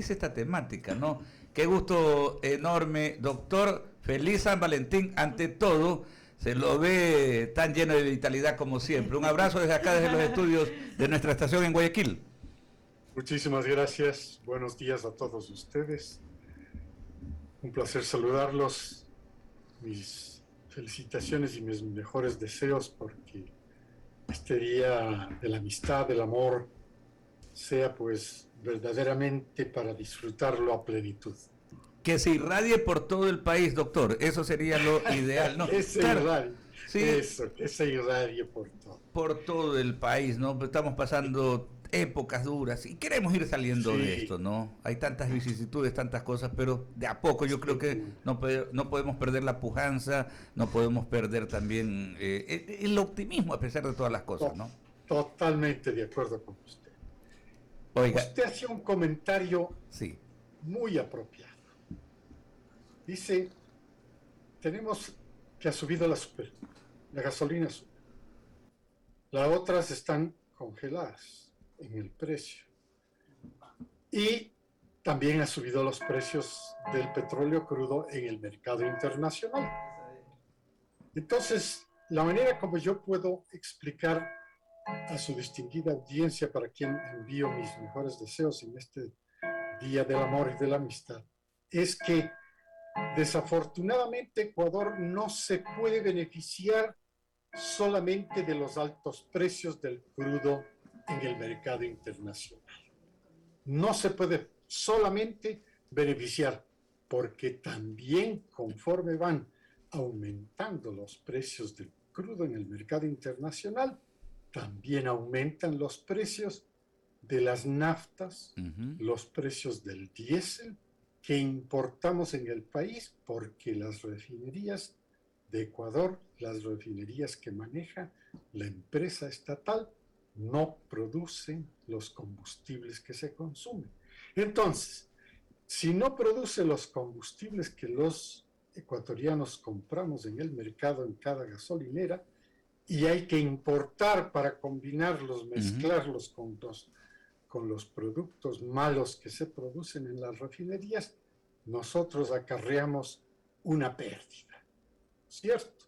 es esta temática, ¿no? Qué gusto enorme, doctor. Feliz San Valentín. Ante todo, se lo ve tan lleno de vitalidad como siempre. Un abrazo desde acá, desde los estudios de nuestra estación en Guayaquil. Muchísimas gracias. Buenos días a todos ustedes. Un placer saludarlos. Mis felicitaciones y mis mejores deseos porque este día de la amistad, del amor, sea pues verdaderamente para disfrutarlo a plenitud. Que se irradie por todo el país, doctor. Eso sería lo ideal, ¿no? Que se irradie. Sí, eso, que se irradie por todo. Por todo el país, ¿no? Estamos pasando épocas duras y queremos ir saliendo de esto, ¿no? Hay tantas vicisitudes, tantas cosas, pero de a poco yo creo que no podemos perder la pujanza, no podemos perder también el optimismo a pesar de todas las cosas, ¿no? Totalmente de acuerdo con usted. Oiga, usted hacía un comentario muy apropiado. Dice, tenemos que ha subido la gasolina sube. Las otras están congeladas en el precio. Y también ha subido los precios del petróleo crudo en el mercado internacional. Entonces, la manera como yo puedo explicar a su distinguida audiencia, para quien envío mis mejores deseos en este Día del Amor y de la Amistad, es que desafortunadamente Ecuador no se puede beneficiar solamente de los altos precios del crudo en el mercado internacional. No se puede solamente beneficiar, porque también conforme van aumentando los precios del crudo en el mercado internacional, también aumentan los precios de las naftas, los precios del diésel que importamos en el país, porque las refinerías de Ecuador, las refinerías que maneja la empresa estatal, no producen los combustibles que se consumen. Entonces, si no produce los combustibles que los ecuatorianos compramos en el mercado, en cada gasolinera, y hay que importar para combinarlos, mezclarlos con los productos malos que se producen en las refinerías, nosotros acarreamos una pérdida, ¿cierto?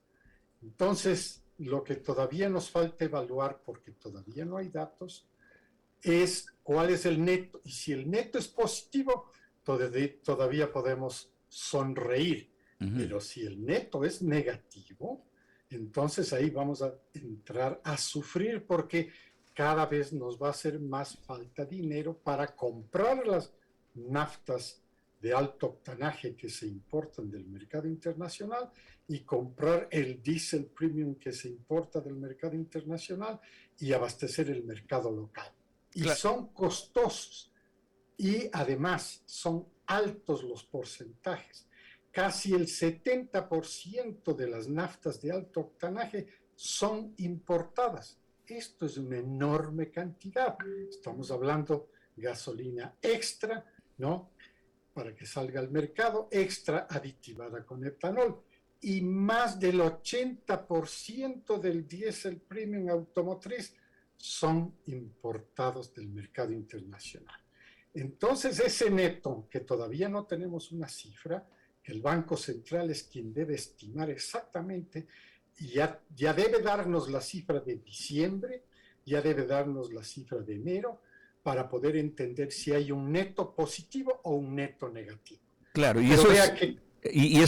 Entonces, lo que todavía nos falta evaluar, porque todavía no hay datos, es cuál es el neto. Y si el neto es positivo, todavía podemos sonreír. Pero si el neto es negativo, entonces ahí vamos a entrar a sufrir, porque cada vez nos va a hacer más falta dinero para comprar las naftas de alto octanaje que se importan del mercado internacional y comprar el diésel premium que se importa del mercado internacional y abastecer el mercado local. Y son costosos y además son altos los porcentajes. Casi el 70% de las naftas de alto octanaje son importadas. Esto es una enorme cantidad. Estamos hablando de gasolina extra, ¿no?, para que salga al mercado, extra aditivada con etanol. Y más del 80% del diésel premium automotriz son importados del mercado internacional. Entonces, ese neto, que todavía no tenemos una cifra, el Banco Central es quien debe estimar exactamente, y ya debe darnos la cifra de diciembre, ya debe darnos la cifra de enero, para poder entender si hay un neto positivo o un neto negativo. Claro, y eso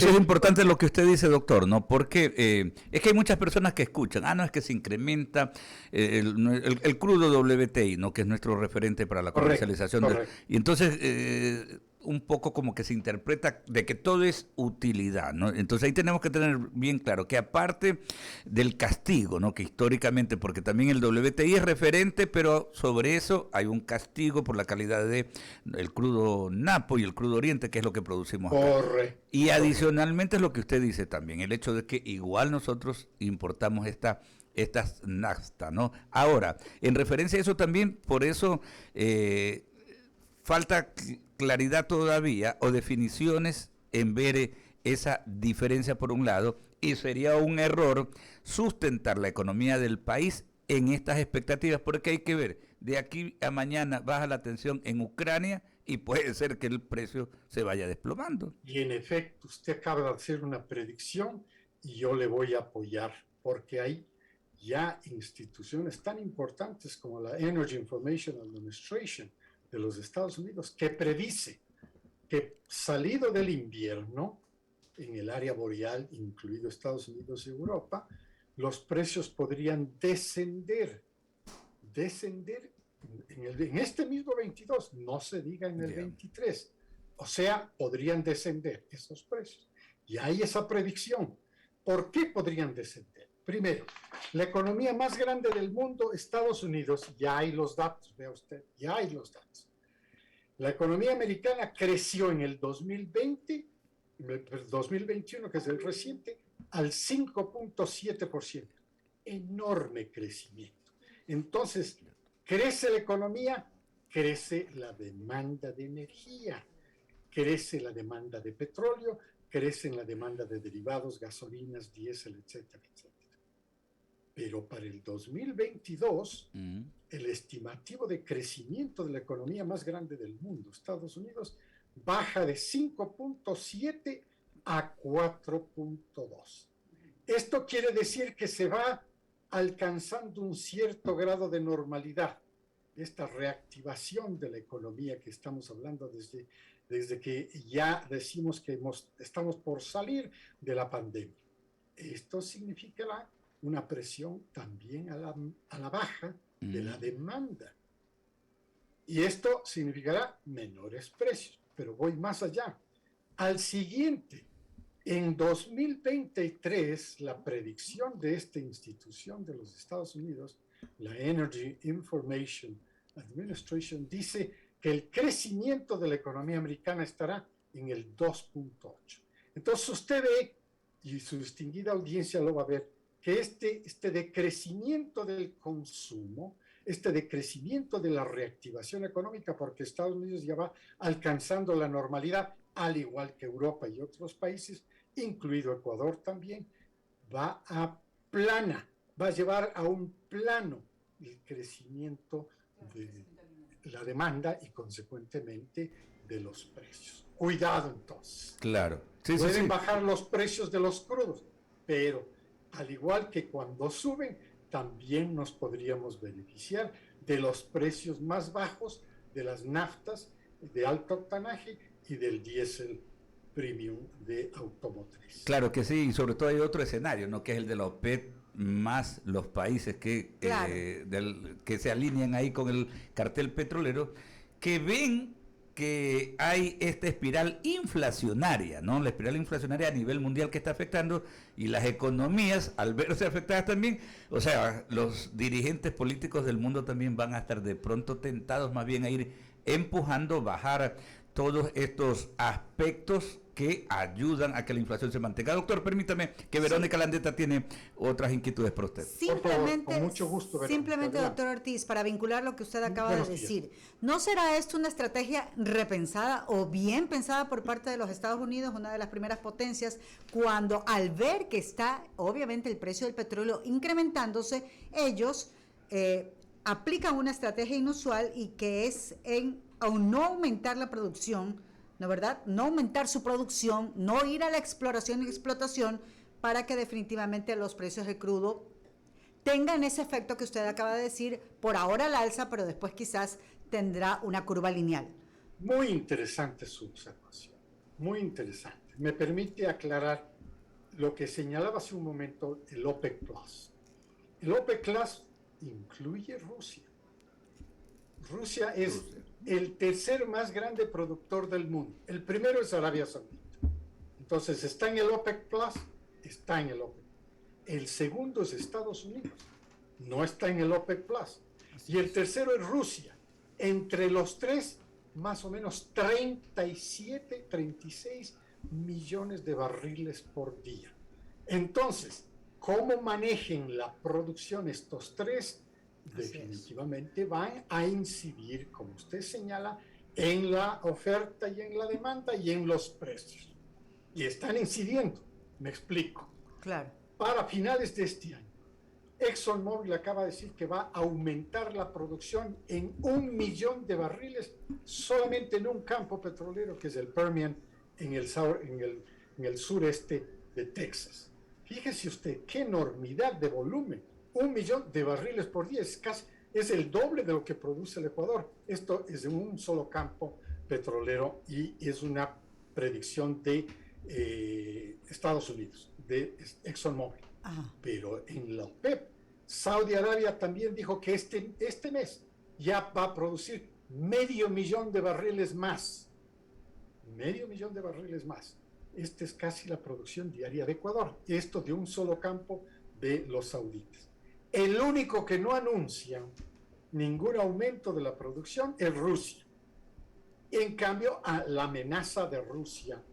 es importante lo que usted dice, doctor, ¿no? Porque es que hay muchas personas que escuchan, no, es que se incrementa el crudo WTI, ¿no?, que es nuestro referente para la comercialización. Correcto. Y entonces, un poco como que se interpreta de que todo es utilidad, ¿no? Entonces ahí tenemos que tener bien claro que aparte del castigo, ¿no?, que históricamente, porque también el WTI es referente, pero sobre eso hay un castigo por la calidad de el crudo Napo y el crudo Oriente, que es lo que producimos acá. Correcto. Y adicionalmente es lo que usted dice también, el hecho de que igual nosotros importamos estas naftas, ¿no? Ahora, en referencia a eso también, por eso falta claridad todavía o definiciones en ver esa diferencia por un lado, y sería un error sustentar la economía del país en estas expectativas, porque hay que ver, de aquí a mañana baja la tensión en Ucrania y puede ser que el precio se vaya desplomando. Y en efecto, usted acaba de hacer una predicción y yo le voy a apoyar, porque hay ya instituciones tan importantes como la Energy Information Administration de los Estados Unidos que predice que salido del invierno, en el área boreal, incluido Estados Unidos y Europa, los precios podrían descender en este mismo 22, no se diga en el 23. O sea, podrían descender esos precios. Y hay esa predicción. ¿Por qué podrían descender? Primero, la economía más grande del mundo, Estados Unidos, ya hay los datos, vea usted, ya hay los datos. La economía americana creció en el 2021, que es el reciente, al 5.7%. Enorme crecimiento. Entonces, crece la economía, crece la demanda de energía, crece la demanda de petróleo, crece la demanda de derivados, gasolinas, diésel, etcétera, etcétera. Pero para el 2022, el estimativo de crecimiento de la economía más grande del mundo, Estados Unidos, baja de 5.7 a 4.2. Esto quiere decir que se va alcanzando un cierto grado de normalidad. Esta reactivación de la economía que estamos hablando desde que ya decimos que estamos por salir de la pandemia. Esto significará una presión también a la baja de la demanda. Y esto significará menores precios. Pero voy más allá. Al siguiente, en 2023, la predicción de esta institución de los Estados Unidos, la Energy Information Administration, dice que el crecimiento de la economía americana estará en el 2.8. Entonces usted ve, y su distinguida audiencia lo va a ver, que este decrecimiento del consumo, este decrecimiento de la reactivación económica, porque Estados Unidos ya va alcanzando la normalidad, al igual que Europa y otros países, incluido Ecuador también, va a llevar a un plano el crecimiento de la demanda y consecuentemente de los precios. Cuidado entonces. Claro. Sí, Pueden bajar los precios de los crudos, pero al igual que cuando suben, también nos podríamos beneficiar de los precios más bajos de las naftas de alto octanaje y del diésel premium de automotriz. Claro que sí, y sobre todo hay otro escenario, ¿no? Que es el de la OPEP más los países Claro. que se alinean ahí con el cartel petrolero, que ven que hay esta espiral inflacionaria, ¿no? La espiral inflacionaria a nivel mundial que está afectando, y las economías, al verse afectadas también, o sea, los dirigentes políticos del mundo también van a estar de pronto tentados más bien a ir empujando, bajar todos estos aspectos que ayudan a que la inflación se mantenga. Doctor, permítame que Verónica Landeta tiene otras inquietudes para usted. Simplemente, con mucho gusto, Verónica. Simplemente, doctor Ortiz, para vincular lo que usted acaba de decir, ¿no será esto una estrategia repensada o bien pensada por parte de los Estados Unidos, una de las primeras potencias, cuando al ver que está obviamente el precio del petróleo incrementándose, ellos aplican una estrategia inusual y que es no aumentar la producción, ¿no verdad? No aumentar su producción, no ir a la exploración y explotación para que definitivamente los precios de crudo tengan ese efecto que usted acaba de decir, por ahora al alza, pero después quizás tendrá una curva lineal. Muy interesante su observación, muy interesante. Me permite aclarar lo que señalaba hace un momento el OPEC Plus. El OPEC Plus incluye Rusia. Rusia es el tercer más grande productor del mundo. El primero es Arabia Saudita. Entonces, está en el OPEC Plus, está en el OPEC. El segundo es Estados Unidos, no está en el OPEC Plus. Y el tercero es Rusia. Entre los tres, más o menos 36 millones de barriles por día. Entonces, ¿cómo manejen la producción estos tres? Definitivamente van a incidir, como usted señala, en la oferta y en la demanda y en los precios. Y están incidiendo, me explico. Claro. Para finales de este año, ExxonMobil acaba de decir que va a aumentar la producción en 1 millón de barriles solamente en un campo petrolero que es el Permian en el sureste de Texas. Fíjese usted qué enormidad de volumen. 1 millón de barriles por día es el doble de lo que produce el Ecuador. Esto es en un solo campo petrolero y es una predicción de Estados Unidos, de ExxonMobil. Pero en la OPEP, Saudi Arabia también dijo que este mes ya va a producir 500,000 de barriles más. 500,000 de barriles más. Esta es casi la producción diaria de Ecuador. Esto de un solo campo de los sauditas. El único que no anuncia ningún aumento de la producción es Rusia. En cambio, la amenaza de Rusia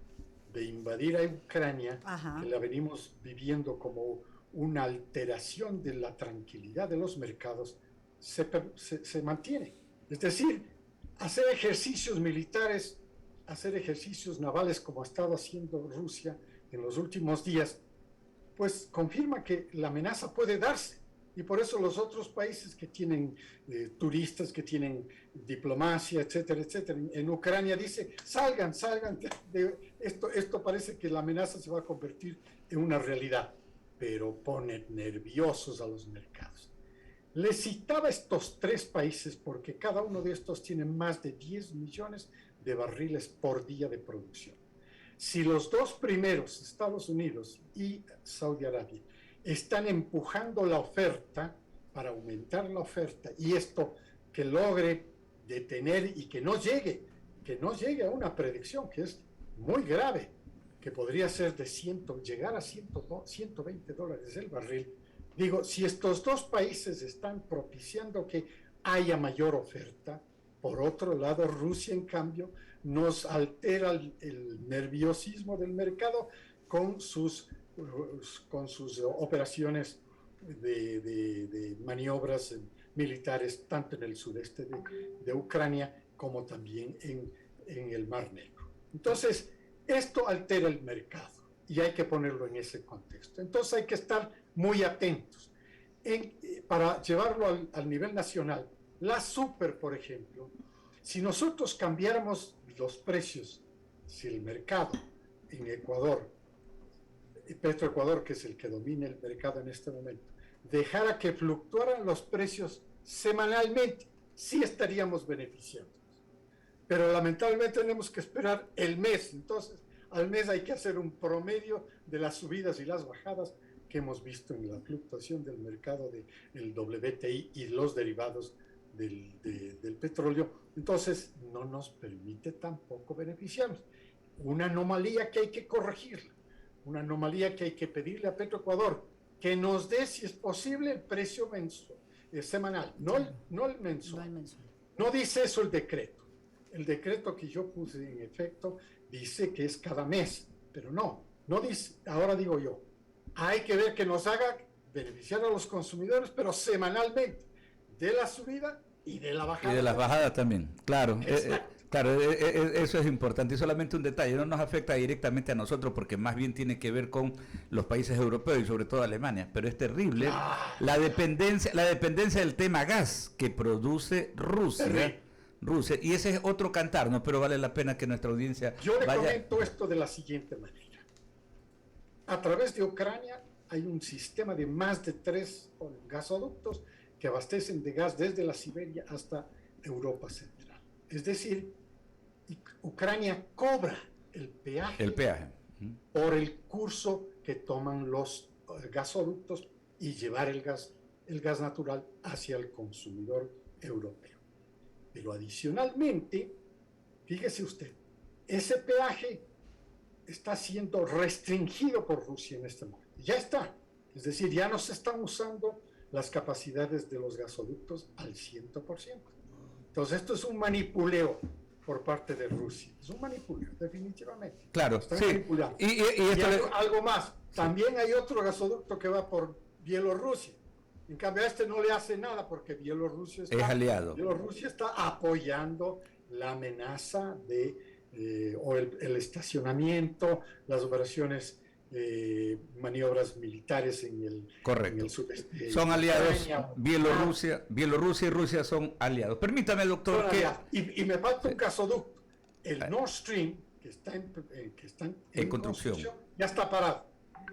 de invadir a Ucrania, que la venimos viviendo como una alteración de la tranquilidad de los mercados, se mantiene. Es decir, hacer ejercicios militares, hacer ejercicios navales como ha estado haciendo Rusia en los últimos días, pues confirma que la amenaza puede darse. Y por eso los otros países que tienen turistas, que tienen diplomacia, etcétera, etcétera, en Ucrania dice, salgan esto parece que la amenaza se va a convertir en una realidad, pero pone nerviosos a los mercados. Les citaba estos 3 países porque cada uno de estos tiene más de 10 millones de barriles por día de producción. Si los 2 primeros, Estados Unidos y Saudi Arabia, están empujando la oferta para aumentar la oferta y esto que logre detener y que no llegue a una predicción que es muy grave, que podría ser llegar a $120 el barril. Digo, si estos 2 países están propiciando que haya mayor oferta, por otro lado, Rusia, en cambio, nos altera el nerviosismo del mercado con sus operaciones de maniobras militares, tanto en el sureste de Ucrania como también en el Mar Negro. Entonces, esto altera el mercado y hay que ponerlo en ese contexto. Entonces, hay que estar muy atentos. Para llevarlo al nivel nacional, la super, por ejemplo, si nosotros cambiáramos los precios, si el mercado en Ecuador, Petroecuador, que es el que domina el mercado en este momento, dejara que fluctuaran los precios semanalmente, sí estaríamos beneficiándonos. Pero lamentablemente tenemos que esperar el mes, entonces al mes hay que hacer un promedio de las subidas y las bajadas que hemos visto en la fluctuación del mercado del WTI y los derivados del petróleo. Entonces no nos permite tampoco beneficiarnos. Una anomalía que hay que corregirla. Una anomalía que hay que pedirle a Petroecuador que nos dé, si es posible, el precio semanal, no el mensual. No dice eso el decreto. El decreto que yo puse en efecto dice que es cada mes, pero no dice, ahora digo yo, hay que ver que nos haga beneficiar a los consumidores, pero semanalmente, de la subida y de la bajada. Y de las bajadas también, claro. Claro, eso es importante. Y solamente un detalle, no nos afecta directamente a nosotros porque más bien tiene que ver con los países europeos y sobre todo Alemania. Pero es terrible la dependencia del tema gas que produce Rusia. Y ese es otro cantar, ¿no? Pero vale la pena que nuestra audiencia Yo le comento esto de la siguiente manera. A través de Ucrania hay un sistema de más de 3 gasoductos que abastecen de gas desde la Siberia hasta Europa Central. Es decir, Ucrania cobra el peaje por el curso que toman los gasoductos y llevar el gas natural hacia el consumidor europeo. Pero adicionalmente, fíjese usted, ese peaje está siendo restringido por Rusia en este momento. Ya está. Es decir, ya no se están usando las capacidades de los gasoductos al 100%. Entonces, esto es un manipuleo por parte de Rusia. Es un manipuleo, definitivamente. Claro, están sí. manipulando. Y algo más. También hay otro gasoducto que va por Bielorrusia. En cambio, a este no le hace nada porque Bielorrusia es aliado. Bielorrusia está apoyando la amenaza o el estacionamiento, las operaciones maniobras militares en Correcto. el sudeste. Son aliados. Ucrania. Bielorrusia y Rusia son aliados. Permítame, doctor, que... Y me falta un gasoducto. El Nord Stream, que está en construcción, ya está parado.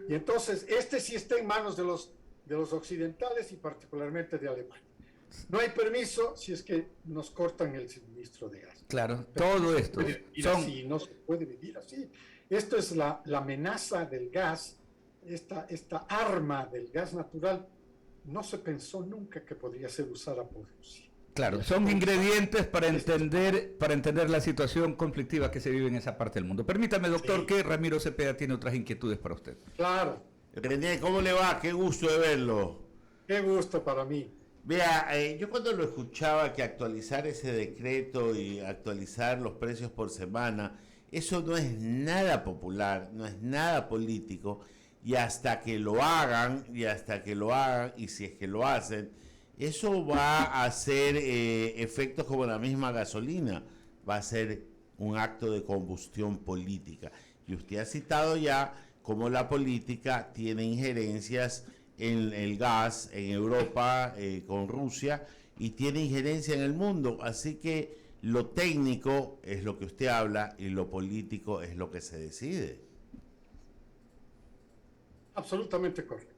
Y entonces, este sí está en manos de los occidentales y particularmente de Alemania. No hay permiso si es que nos cortan el suministro de gas. claro, Pero todo esto no se puede vivir así. Esto es la amenaza del gas, esta arma del gas natural, no se pensó nunca que podría ser usada por Rusia. Claro, son ingredientes para entender la situación conflictiva que se vive en esa parte del mundo. Permítame, doctor, que Ramiro Cepeda tiene otras inquietudes para usted. Claro. René, ¿cómo le va? Qué gusto de verlo. Qué gusto para mí. Vea, yo cuando lo escuchaba que actualizar ese decreto y actualizar los precios por semana, eso no es nada popular, no es nada político, y hasta que lo hagan, y si es que lo hacen, eso va a hacer efectos como la misma gasolina, va a ser un acto de combustión política. Y usted ha citado ya cómo la política tiene injerencias en el gas en Europa con Rusia y tiene injerencia en el mundo, así que lo técnico es lo que usted habla y lo político es lo que se decide. Absolutamente correcto.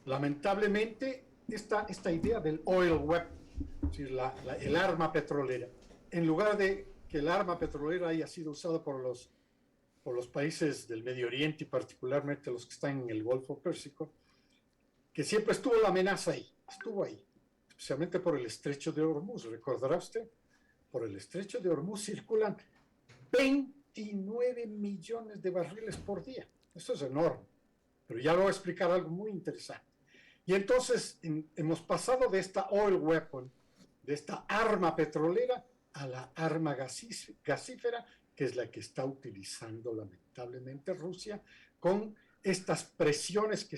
Lamentablemente, esta idea del oil weapon, es decir, el arma petrolera, en lugar de que el arma petrolera haya sido usada por los países del Medio Oriente y particularmente los que están en el Golfo Pérsico, que siempre estuvo la amenaza ahí, estuvo ahí, especialmente por el estrecho de Hormuz. ¿Recordará usted? Por el estrecho de Hormuz circulan 29 millones de barriles por día. Eso es enorme, pero ya lo voy a explicar algo muy interesante. Y entonces hemos pasado de esta oil weapon, de esta arma petrolera, a la arma gasífera, que es la que está utilizando lamentablemente Rusia, con estas presiones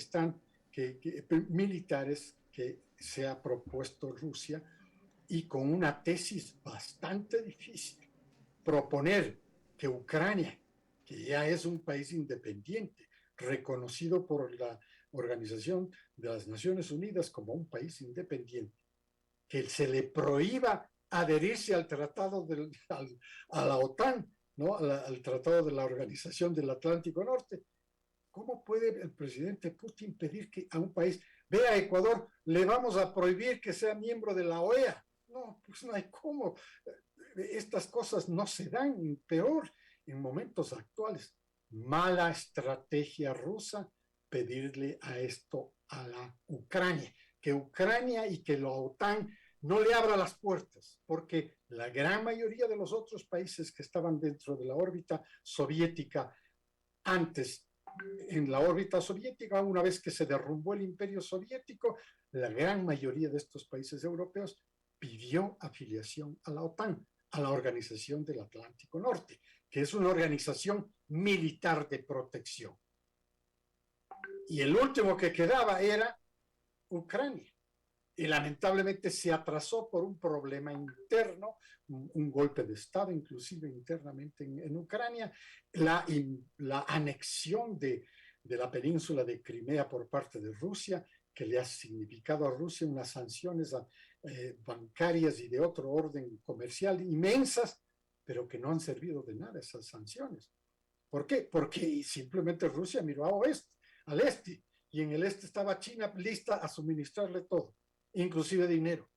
militares que se ha propuesto Rusia, y con una tesis bastante difícil: proponer que Ucrania, que ya es un país independiente, reconocido por la Organización de las Naciones Unidas como un país independiente, que se le prohíba adherirse al tratado a la OTAN, ¿no? al tratado de la Organización del Atlántico Norte. ¿Cómo puede el presidente Putin pedir que a un país, vea Ecuador, le vamos a prohibir que sea miembro de la OEA? No, pues no hay cómo. Estas cosas no se dan, peor en momentos actuales. Mala estrategia rusa pedirle a esto a la Ucrania, que Ucrania y que la OTAN no le abra las puertas, porque la gran mayoría de los otros países que estaban dentro de la órbita soviética antes, en la órbita soviética, una vez que se derrumbó el imperio soviético, la gran mayoría de estos países europeos pidió afiliación a la OTAN, a la Organización del Atlántico Norte, que es una organización militar de protección. Y el último que quedaba era Ucrania. Y lamentablemente se atrasó por un problema interno, un golpe de Estado, inclusive internamente en Ucrania, la anexión de la península de Crimea por parte de Rusia, que le ha significado a Rusia unas sanciones bancarias y de otro orden comercial inmensas, pero que no han servido de nada esas sanciones. ¿Por qué? Porque simplemente Rusia miró al este, y en el este estaba China lista a suministrarle todo, inclusive dinero,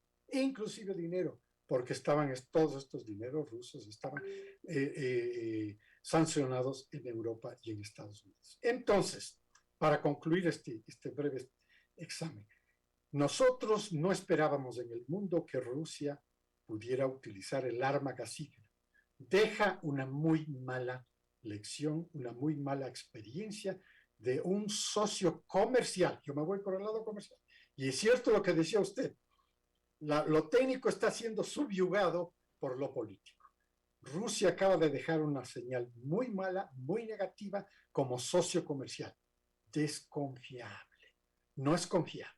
porque todos estos dineros rusos estaban sancionados en Europa y en Estados Unidos. Entonces, para concluir este breve examen, nosotros no esperábamos en el mundo que Rusia pudiera utilizar el arma gasífera. Deja una muy mala lección, una muy mala experiencia de un socio comercial. Yo me voy por el lado comercial. Y es cierto lo que decía usted, lo técnico está siendo subyugado por lo político. Rusia acaba de dejar una señal muy mala, muy negativa como socio comercial. Desconfiable. No es confiable.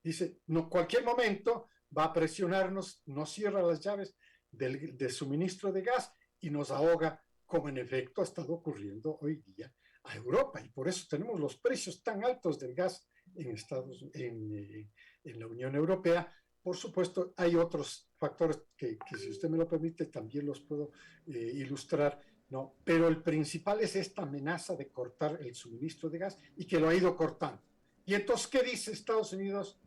Dice, no, cualquier momento va a presionarnos, nos cierra las llaves de suministro de gas y nos ahoga, como en efecto ha estado ocurriendo hoy día a Europa, y por eso tenemos los precios tan altos del gas en la Unión Europea. Por supuesto, hay otros factores que si usted me lo permite, también los puedo ilustrar, ¿no? Pero el principal es esta amenaza de cortar el suministro de gas y que lo ha ido cortando. Y entonces, ¿qué dice Estados Unidos?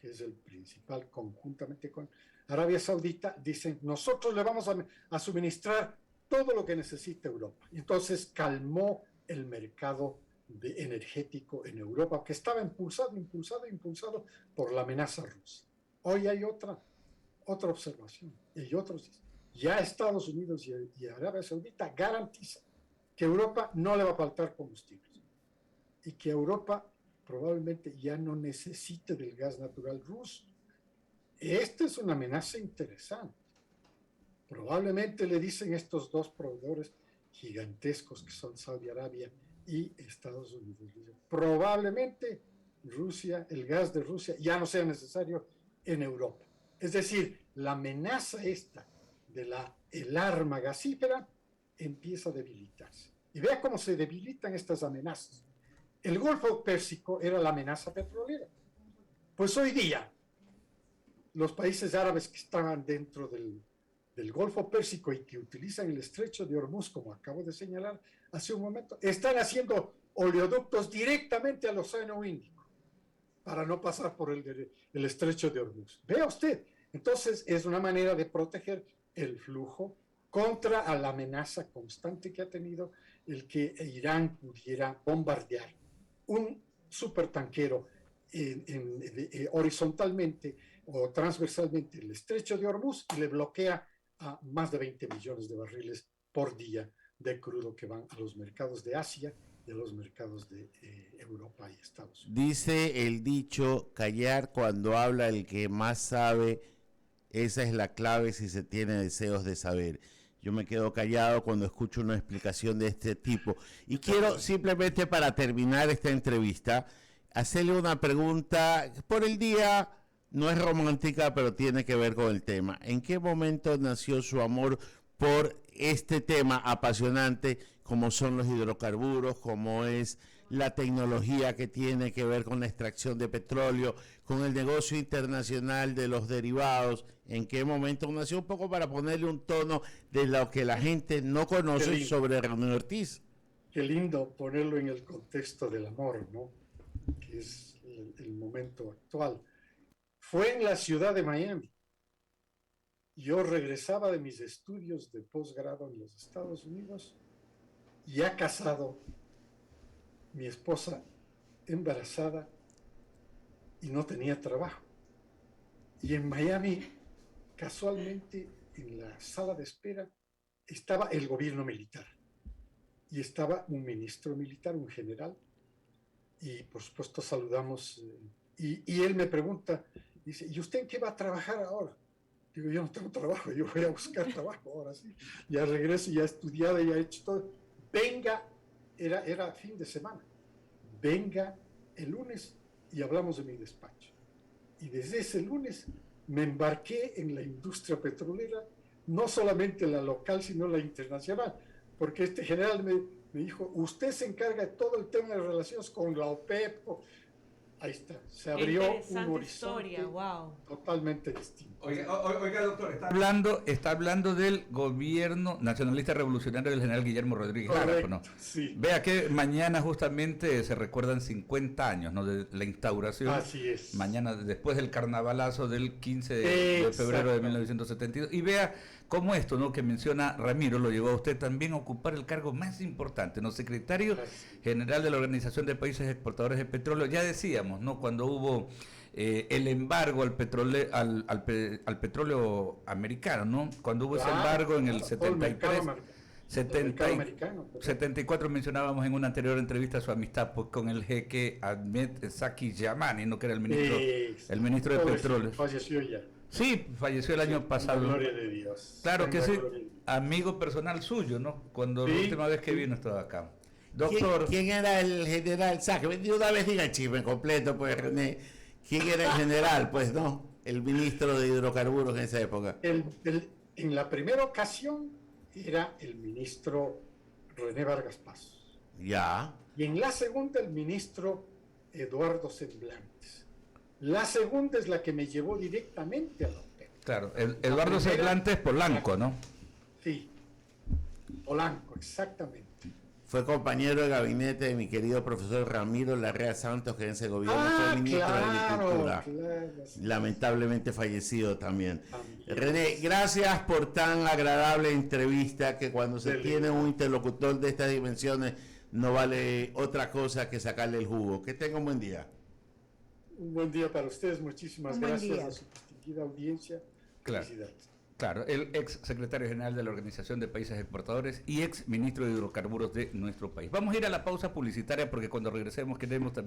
Que es el principal conjuntamente con Arabia Saudita, dicen, nosotros le vamos a suministrar todo lo que necesita Europa. Y entonces calmó el mercado energético en Europa, que estaba impulsado por la amenaza rusa. Hoy hay otra observación, y otros, ya Estados Unidos y Arabia Saudita garantizan que a Europa no le va a faltar combustibles y que Europa probablemente ya no necesite del gas natural ruso. Esta es una amenaza interesante. Probablemente le dicen estos dos proveedores gigantescos que son Saudi Arabia y Estados Unidos. Probablemente el gas de Rusia ya no sea necesario en Europa. Es decir, la amenaza esta el arma gasífera empieza a debilitarse. Y vea cómo se debilitan estas amenazas. El Golfo Pérsico era la amenaza petrolera. Pues hoy día, los países árabes que estaban dentro del Golfo Pérsico y que utilizan el estrecho de Hormuz, como acabo de señalar hace un momento, están haciendo oleoductos directamente al Océano Índico para no pasar por el estrecho de Hormuz. Vea usted, entonces es una manera de proteger el flujo contra a la amenaza constante que ha tenido el que Irán pudiera bombardear un supertanquero horizontalmente o transversalmente el estrecho de Hormuz y le bloquea a más de 20 millones de barriles por día de crudo que van a los mercados de Asia y a los mercados de Europa y Estados Unidos. Dice el dicho, callar cuando habla el que más sabe, esa es la clave si se tiene deseos de saber. Yo me quedo callado cuando escucho una explicación de este tipo. Y quiero simplemente para terminar esta entrevista, hacerle una pregunta por el día. No es romántica, pero tiene que ver con el tema. ¿En qué momento nació su amor por este tema apasionante como son los hidrocarburos, como es la tecnología que tiene que ver con la extracción de petróleo, con el negocio internacional de los derivados? ¿En qué momento nació? Un poco para ponerle un tono de lo que la gente no conoce sobre Ramiro Ortiz. Qué lindo ponerlo en el contexto del amor, ¿no? Que es el momento actual. Fue en la ciudad de Miami. Yo regresaba de mis estudios de posgrado en los Estados Unidos, ya casado, mi esposa embarazada y no tenía trabajo. Y en Miami, casualmente, en la sala de espera, estaba el gobierno militar. Y estaba un ministro militar, un general, y por supuesto saludamos. Y él me pregunta, dice, ¿y usted en qué va a trabajar ahora? Digo, yo no tengo trabajo, yo voy a buscar trabajo ahora sí. Ya regreso, ya he estudiado, ya he hecho todo. Venga, era fin de semana. Venga el lunes y hablamos de mi despacho. Y desde ese lunes me embarqué en la industria petrolera, no solamente la local, sino la internacional. Porque este general me dijo, usted se encarga de todo el tema de relaciones con la OPEP. Ahí está, se abrió un horizonte historia, wow, totalmente distinto. Oiga, doctor, está hablando del gobierno nacionalista revolucionario del general Guillermo Rodríguez Lara, ¿no? Sí. Vea que mañana justamente se recuerdan 50 años, ¿no?, de la instauración. Así es. Mañana, después del carnavalazo del 15 de febrero de 1972. Y vea cómo esto, ¿no?, que menciona Ramiro, lo llevó a usted también a ocupar el cargo más importante, ¿no?, secretario general de la Organización de Países Exportadores de Petróleo. Ya decíamos, ¿no?, cuando hubo el embargo al petróleo americano, ¿no? Cuando hubo ese embargo en el 73, 74 mencionábamos en una anterior entrevista su amistad con el jeque Ahmed Zaki Yamani, ¿no?, que era el ministro de Petróleo. Falleció ya. Sí, falleció el año pasado. Gloria de Dios. Claro que sí, amigo personal suyo, ¿no? Cuando la última vez que vino estaba acá. Doctor. ¿Quién era el general Zaki? Una vez diga el chisme completo, pues, René. ¿Quién era el general? Pues no, el ministro de hidrocarburos en esa época. En la primera ocasión era el ministro René Vargas Pasos. Ya. Y en la segunda el ministro Eduardo Semblantes. La segunda es la que me llevó directamente a la OPEP. Claro, Eduardo Cervantes Polanco, ¿no? Sí, Polanco, exactamente. Fue compañero de gabinete de mi querido profesor Ramiro Larrea Santos, que en ese gobierno fue ministro de Agricultura. Claro, sí. Lamentablemente fallecido también. René, gracias por tan agradable entrevista, que cuando se tiene un interlocutor de estas dimensiones no vale otra cosa que sacarle el jugo. Que tenga un buen día. Un buen día para ustedes, muchísimas Un buen gracias día. a su distinguida audiencia. Claro. Felicidades. Claro, el ex secretario general de la Organización de Países Exportadores y ex ministro de Hidrocarburos de nuestro país. Vamos a ir a la pausa publicitaria porque cuando regresemos queremos